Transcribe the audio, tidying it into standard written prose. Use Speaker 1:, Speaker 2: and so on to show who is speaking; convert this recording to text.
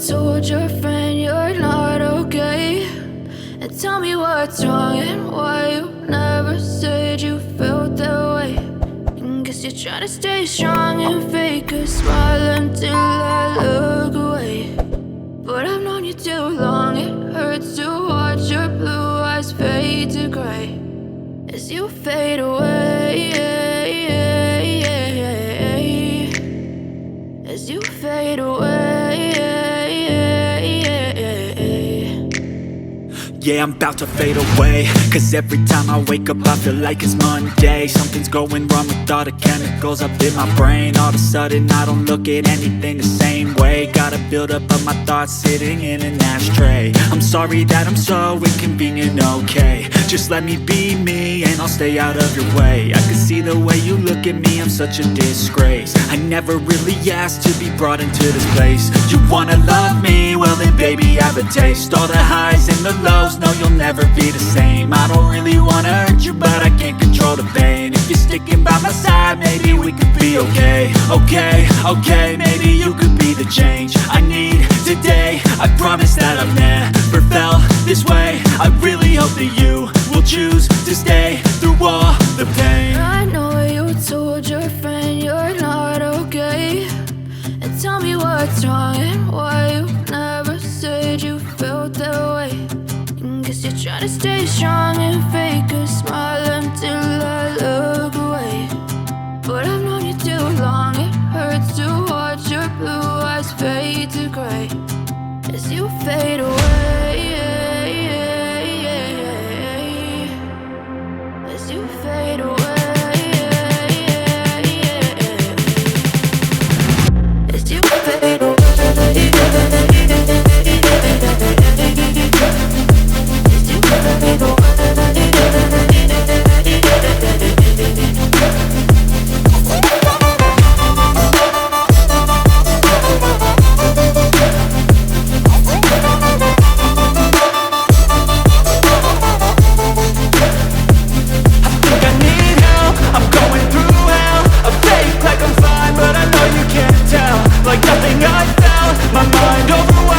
Speaker 1: told your friend you're not okay? And tell me what's wrong and why you never said you felt that way. And guess you're trying to stay strong and fake a smile until I look away. But I've known you too long, it hurts to watch your blue eyes fade to gray as you fade away, as you fade away.
Speaker 2: Yeah, I'm about to fade away, cause every time I wake up I feel like it's Monday. Something's going wrong with all the chemicals up in my brain. All of a sudden I don't look at anything the same way. Got a buildup of my thoughts sitting in an ashtray. I'm sorry that I'm so inconvenient, okay? Just let me be me and I'll stay out of your way. I can see the way you look at me, I'm such a disgrace. I never really asked to be brought into this place. You wanna love me? Well then baby have a taste. All the highs and the lows, no, you'll never be the same. I don't really wanna hurt you, but I can't control the pain. If you're sticking by my side, maybe we could be okay. Okay, maybe you could be the change I need today. I promise that I've never felt this way. I really hope that you will choose to stay through all the pain.
Speaker 1: I know you told your friend you're not okay. And tell me what's wrong and why you never said you felt that way. Guess you're trying to stay strong and fake a smile until I look away. But I've known you too long, it hurts to watch your blue eyes fade to gray as you fade away, as you fade away, as you fade away.
Speaker 2: Like nothing I felt, my mind overwhelmed.